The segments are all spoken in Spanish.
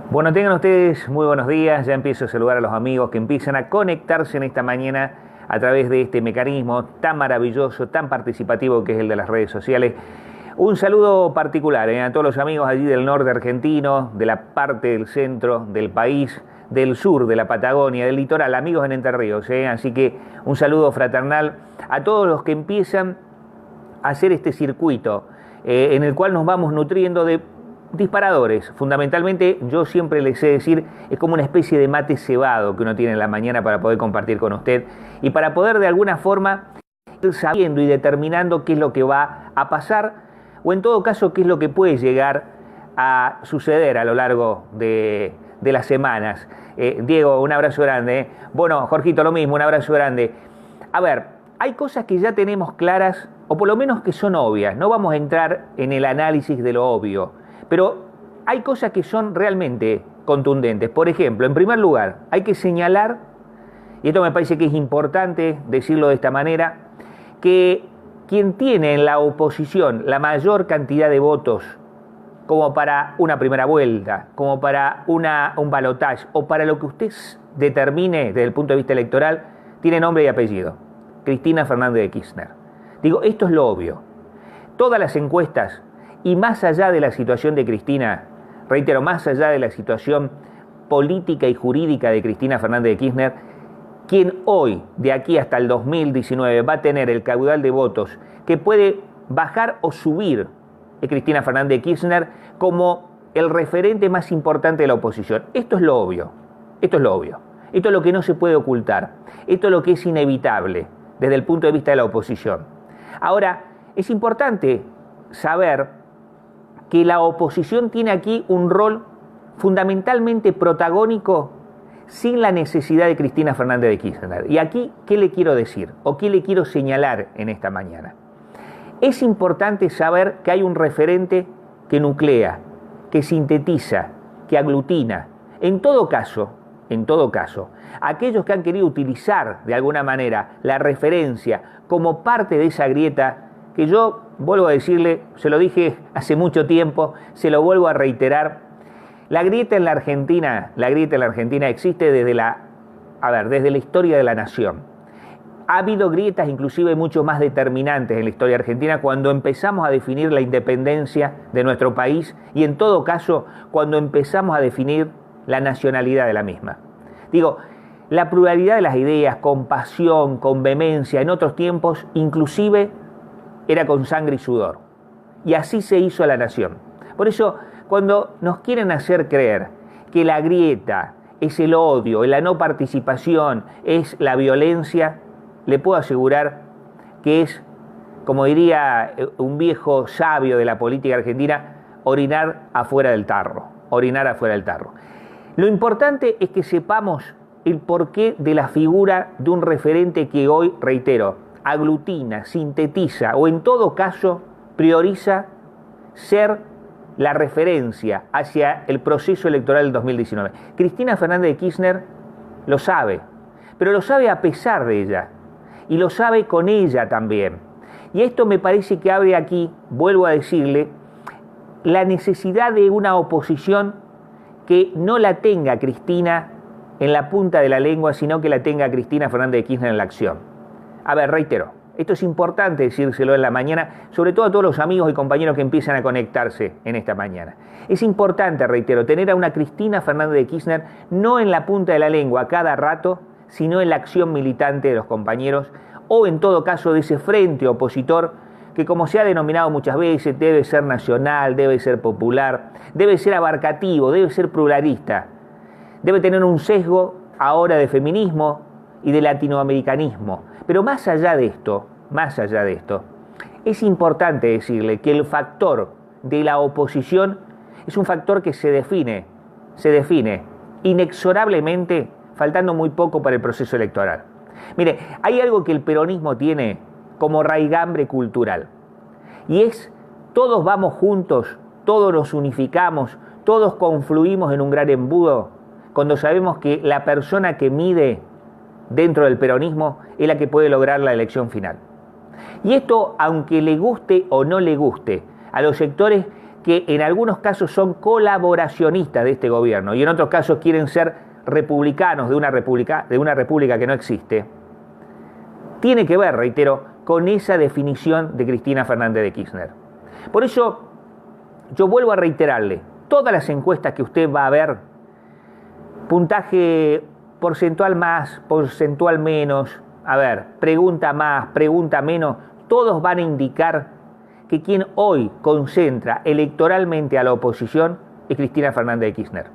Bueno, tengan ustedes muy buenos días. Ya empiezo a saludar a los amigos que empiezan a conectarse en esta mañana a través de este mecanismo tan maravilloso, tan participativo que es el de las redes sociales. Un saludo particular a todos los amigos allí del norte argentino, de la parte del centro del país, del sur de la Patagonia, del litoral, amigos en Entre Ríos. Así que un saludo fraternal a todos los que empiezan a hacer este circuito en el cual nos vamos nutriendo de disparadores. Fundamentalmente, yo siempre les sé decir, es como una especie de mate cebado que uno tiene en la mañana para poder compartir con usted y para poder de alguna forma ir sabiendo y determinando qué es lo que va a pasar o en todo caso qué es lo que puede llegar a suceder a lo largo de las semanas. Diego, un abrazo grande. Bueno, Jorgito, lo mismo, un abrazo grande. A ver, hay cosas que ya tenemos claras o por lo menos que son obvias. No vamos a entrar en el análisis de lo obvio, pero hay cosas que son realmente contundentes. Por ejemplo, en primer lugar, hay que señalar, y esto me parece que es importante decirlo de esta manera, que quien tiene en la oposición la mayor cantidad de votos como para una primera vuelta, como para un balotaje o para lo que usted determine desde el punto de vista electoral, tiene nombre y apellido: Cristina Fernández de Kirchner. Digo, esto es lo obvio. Todas las encuestas, y más allá de la situación de Cristina, reitero, más allá de la situación política y jurídica de Cristina Fernández de Kirchner, quien hoy, de aquí hasta el 2019, va a tener el caudal de votos que puede bajar o subir es Cristina Fernández de Kirchner como el referente más importante de la oposición. Esto es lo obvio. Esto es lo obvio. Esto es lo que no se puede ocultar. Esto es lo que es inevitable desde el punto de vista de la oposición. Ahora, es importante saber que la oposición tiene aquí un rol fundamentalmente protagónico sin la necesidad de Cristina Fernández de Kirchner. Y aquí, ¿qué le quiero decir? ¿O qué le quiero señalar en esta mañana? Es importante saber que hay un referente que nuclea, que sintetiza, que aglutina. En todo caso, aquellos que han querido utilizar de alguna manera la referencia como parte de esa grieta, que yo vuelvo a decirle, se lo dije hace mucho tiempo, se lo vuelvo a reiterar, la grieta en la Argentina existe desde la historia de la nación. Ha habido grietas inclusive mucho más determinantes en la historia argentina cuando empezamos a definir la independencia de nuestro país y en todo caso cuando empezamos a definir la nacionalidad de la misma. Digo, la pluralidad de las ideas, con pasión, con vehemencia, en otros tiempos inclusive era con sangre y sudor. Y así se hizo a la nación. Por eso, cuando nos quieren hacer creer que la grieta es el odio, la no participación, es la violencia, le puedo asegurar que es, como diría un viejo sabio de la política argentina, orinar afuera del tarro. Lo importante es que sepamos el porqué de la figura de un referente que hoy, reitero, aglutina, sintetiza o en todo caso prioriza ser la referencia hacia el proceso electoral del 2019. Cristina Fernández de Kirchner lo sabe, pero lo sabe a pesar de ella y lo sabe con ella también. Y esto me parece que abre aquí, vuelvo a decirle, la necesidad de una oposición que no la tenga Cristina en la punta de la lengua, sino que la tenga Cristina Fernández de Kirchner en la acción. A ver, reitero, esto es importante decírselo en la mañana, sobre todo a todos los amigos y compañeros que empiezan a conectarse en esta mañana. Es importante, reitero, tener a una Cristina Fernández de Kirchner no en la punta de la lengua a cada rato, sino en la acción militante de los compañeros, o en todo caso de ese frente opositor que, como se ha denominado muchas veces, debe ser nacional, debe ser popular, debe ser abarcativo, debe ser pluralista, debe tener un sesgo ahora de feminismo y de latinoamericanismo. Pero más allá de esto, es importante decirle que el factor de la oposición es un factor que se define inexorablemente faltando muy poco para el proceso electoral. Mire, hay algo que el peronismo tiene como raigambre cultural, y es: todos vamos juntos, todos nos unificamos, todos confluimos en un gran embudo cuando sabemos que la persona que mide dentro del peronismo es la que puede lograr la elección final. Y esto, aunque le guste o no le guste a los sectores que en algunos casos son colaboracionistas de este gobierno y en otros casos quieren ser republicanos de una república que no existe, tiene que ver, reitero, con esa definición de Cristina Fernández de Kirchner. Por eso yo vuelvo a reiterarle, todas las encuestas que usted va a ver, puntaje porcentual más, porcentual menos, a ver, pregunta más, pregunta menos, todos van a indicar que quien hoy concentra electoralmente a la oposición es Cristina Fernández de Kirchner.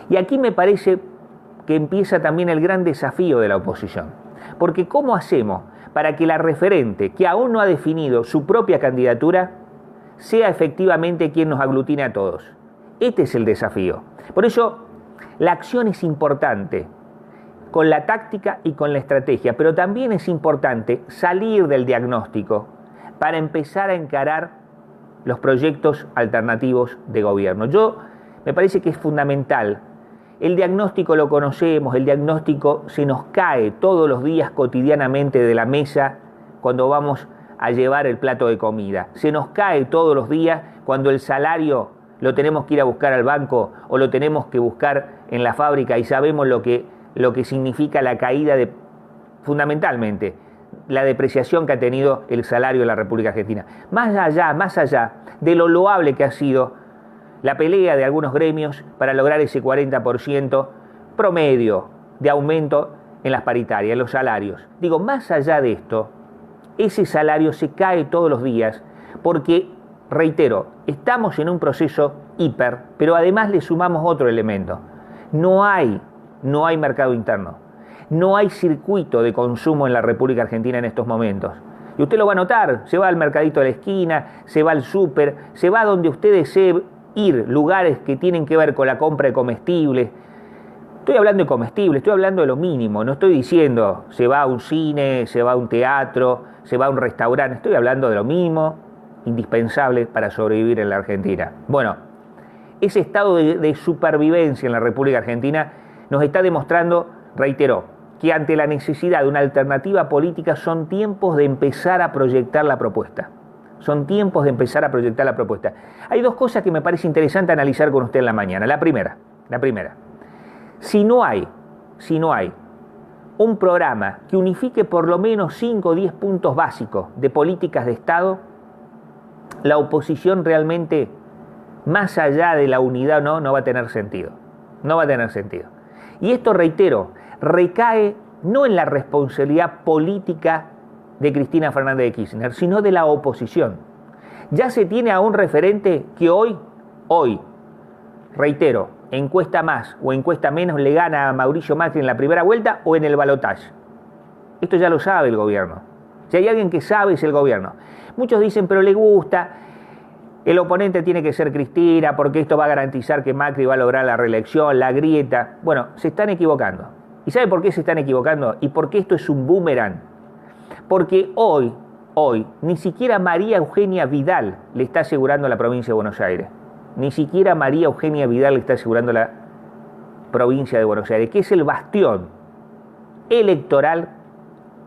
Y aquí me parece que empieza también el gran desafío de la oposición. Porque ¿cómo hacemos para que la referente, que aún no ha definido su propia candidatura, sea efectivamente quien nos aglutine a todos? Este es el desafío. Por eso, la acción es importante, con la táctica y con la estrategia, pero también es importante salir del diagnóstico para empezar a encarar los proyectos alternativos de gobierno. Me parece que es fundamental. El diagnóstico lo conocemos, el diagnóstico se nos cae todos los días cotidianamente de la mesa cuando vamos a llevar el plato de comida. Se nos cae todos los días cuando el salario lo tenemos que ir a buscar al banco o lo tenemos que buscar en la fábrica y sabemos lo que significa la caída fundamentalmente, la depreciación que ha tenido el salario en la República Argentina. Más allá de lo loable que ha sido la pelea de algunos gremios para lograr ese 40% promedio de aumento en las paritarias, en los salarios. Digo, más allá de esto, ese salario se cae todos los días porque, reitero, estamos en un proceso hiper, pero además le sumamos otro elemento. No hay mercado interno. No hay circuito de consumo en la República Argentina en estos momentos. Y usted lo va a notar, se va al mercadito de la esquina, se va al súper, se va donde usted desee ir, lugares que tienen que ver con la compra de comestibles. Estoy hablando de comestibles, estoy hablando de lo mínimo, no estoy diciendo se va a un cine, se va a un teatro, se va a un restaurante, estoy hablando de lo mínimo, indispensable para sobrevivir en la Argentina. Bueno, ese estado de supervivencia en la República Argentina nos está demostrando, reitero, que ante la necesidad de una alternativa política son tiempos de empezar a proyectar la propuesta. Son tiempos de empezar a proyectar la propuesta. Hay dos cosas que me parece interesante analizar con usted en la mañana. La primera, si no hay un programa que unifique por lo menos 5 o 10 puntos básicos de políticas de Estado, la oposición realmente, más allá de la unidad no va a tener sentido. No va a tener sentido. Y esto, reitero, recae no en la responsabilidad política de Cristina Fernández de Kirchner, sino de la oposición. Ya se tiene a un referente que hoy, reitero, encuesta más o encuesta menos le gana a Mauricio Macri en la primera vuelta o en el balotaje. Esto ya lo sabe el gobierno. Si hay alguien que sabe es el gobierno. Muchos dicen, pero le gusta, el oponente tiene que ser Cristina porque esto va a garantizar que Macri va a lograr la reelección, la grieta. Bueno, se están equivocando. ¿Y sabe por qué se están equivocando? Y por qué esto es un boomerang. Porque hoy, ni siquiera María Eugenia Vidal le está asegurando la provincia de Buenos Aires. Ni siquiera María Eugenia Vidal le está asegurando la provincia de Buenos Aires, que es el bastión electoral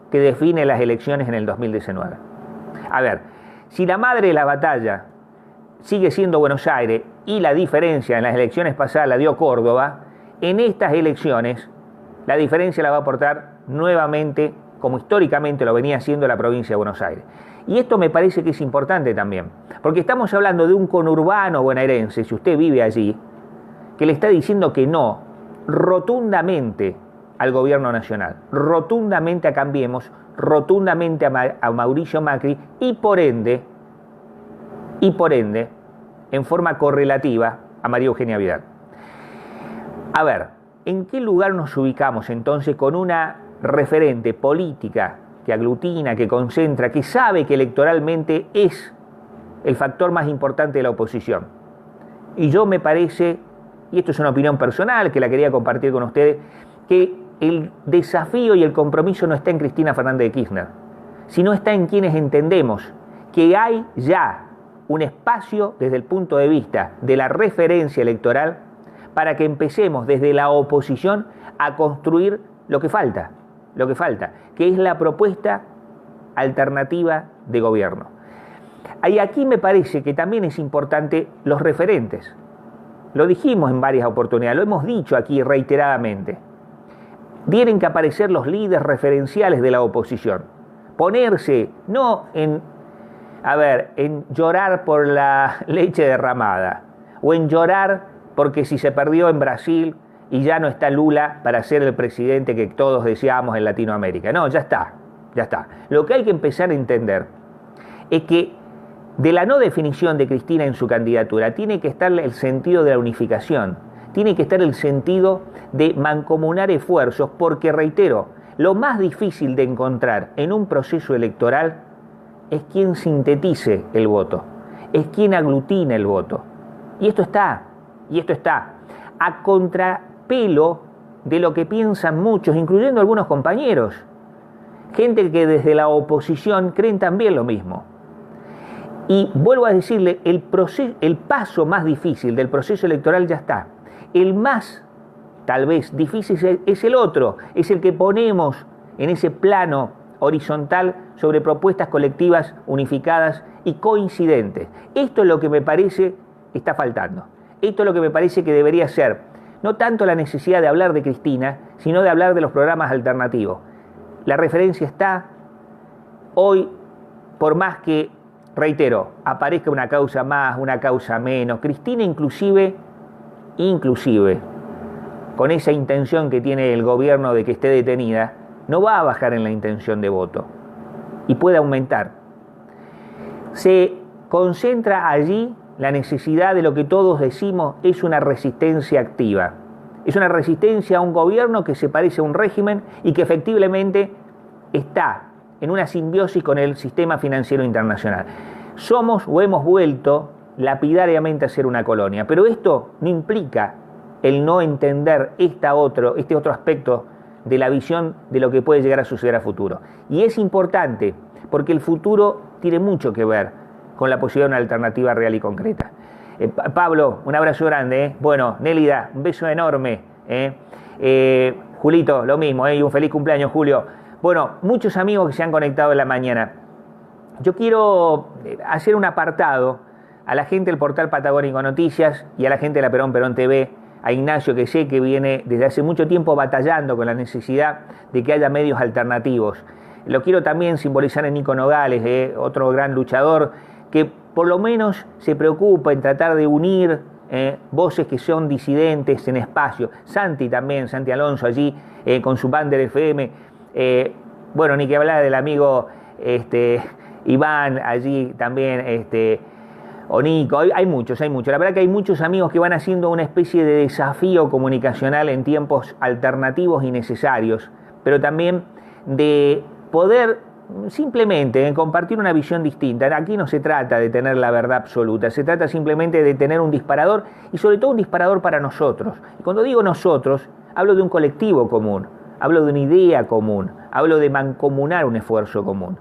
que define las elecciones en el 2019. A ver, si la madre de la batalla sigue siendo Buenos Aires y la diferencia en las elecciones pasadas la dio Córdoba, en estas elecciones la diferencia la va a aportar nuevamente, como históricamente lo venía haciendo la provincia de Buenos Aires. Y esto me parece que es importante también, porque estamos hablando de un conurbano bonaerense, si usted vive allí, que le está diciendo que no, rotundamente al gobierno nacional, rotundamente a Cambiemos, rotundamente a Mauricio Macri y por ende, en forma correlativa, a María Eugenia Vidal. A ver, ¿en qué lugar nos ubicamos entonces con una referente política que aglutina, que concentra, que sabe que electoralmente es el factor más importante de la oposición? Y yo me parece, y esto es una opinión personal que la quería compartir con ustedes, que el desafío y el compromiso no está en Cristina Fernández de Kirchner, sino está en quienes entendemos que hay ya un espacio desde el punto de vista de la referencia electoral para que empecemos desde la oposición a construir lo que falta, que es la propuesta alternativa de gobierno. Y aquí me parece que también es importante los referentes. Lo dijimos en varias oportunidades, lo hemos dicho aquí reiteradamente. Tienen que aparecer los líderes referenciales de la oposición. Ponerse, no en llorar por la leche derramada, o en llorar porque si se perdió en Brasil y ya no está Lula para ser el presidente que todos deseamos en Latinoamérica. No, ya está. Lo que hay que empezar a entender es que de la no definición de Cristina en su candidatura tiene que estar el sentido de la unificación, tiene que estar el sentido de mancomunar esfuerzos, porque reitero, lo más difícil de encontrar en un proceso electoral es quien sintetice el voto, es quien aglutina el voto. Y esto está a contrapelo de lo que piensan muchos, incluyendo algunos compañeros, gente que desde la oposición creen también lo mismo. Y vuelvo a decirle, el paso más difícil del proceso electoral ya está. El más, tal vez, difícil es el otro, es el que ponemos en ese plano horizontal sobre propuestas colectivas unificadas y coincidentes. Esto es lo que me parece está faltando. Esto es lo que me parece que debería ser, no tanto la necesidad de hablar de Cristina, sino de hablar de los programas alternativos. La referencia está hoy, por más que, reitero, aparezca una causa más, una causa menos. Cristina inclusive, con esa intención que tiene el gobierno de que esté detenida, no va a bajar en la intención de voto y puede aumentar. Se concentra allí la necesidad de lo que todos decimos es una resistencia activa. Es una resistencia a un gobierno que se parece a un régimen y que efectivamente está en una simbiosis con el sistema financiero internacional. Somos o hemos vuelto lapidariamente a ser una colonia, pero esto no implica el no entender este otro aspecto de la visión de lo que puede llegar a suceder a futuro. Y es importante porque el futuro tiene mucho que ver con la posibilidad de una alternativa real y concreta. Pablo, un abrazo grande. Bueno, Nélida, un beso enorme. Julito, lo mismo, y un feliz cumpleaños, Julio. Bueno, muchos amigos que se han conectado en la mañana. Yo quiero hacer un apartado a la gente del portal Patagónico Noticias y a la gente de la Perón TV, a Ignacio, que sé que viene desde hace mucho tiempo batallando con la necesidad de que haya medios alternativos. Lo quiero también simbolizar en Nico Nogales, otro gran luchador, que por lo menos se preocupa en tratar de unir voces que son disidentes en espacio. Santi también, Santi Alonso allí con su Bander FM. Bueno, ni que hablar del amigo Iván allí también, o Nico, hay muchos. La verdad que hay muchos amigos que van haciendo una especie de desafío comunicacional en tiempos alternativos y necesarios, pero también de poder simplemente compartir una visión distinta. Aquí no se trata de tener la verdad absoluta, se trata simplemente de tener un disparador y sobre todo un disparador para nosotros. Y cuando digo nosotros, hablo de un colectivo común, hablo de una idea común, hablo de mancomunar un esfuerzo común.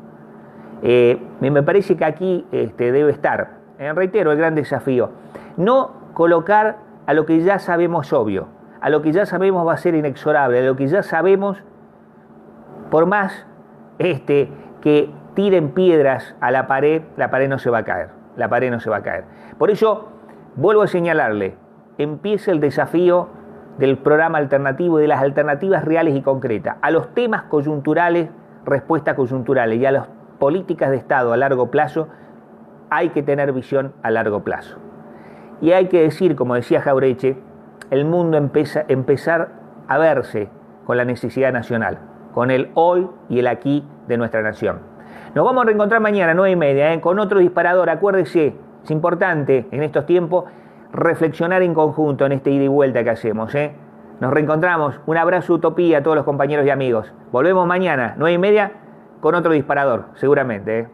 Me parece que aquí debe estar, reitero, el gran desafío. No colocar a lo que ya sabemos obvio, a lo que ya sabemos va a ser inexorable, a lo que ya sabemos, por más que tiren piedras a la pared no se va a caer. La pared no se va a caer. Por eso, vuelvo a señalarle, empieza el desafío del programa alternativo y de las alternativas reales y concretas. A los temas coyunturales, respuestas coyunturales, y a las políticas de Estado a largo plazo, hay que tener visión a largo plazo. Y hay que decir, como decía Jaureche, el mundo empezar a verse con la necesidad nacional, con el hoy y el aquí de nuestra nación. Nos vamos a reencontrar mañana, 9:30, con otro disparador. Acuérdese, es importante en estos tiempos reflexionar en conjunto en este ida y vuelta que hacemos. Nos reencontramos. Un abrazo, utopía a todos los compañeros y amigos. Volvemos mañana, 9:30, con otro disparador, seguramente.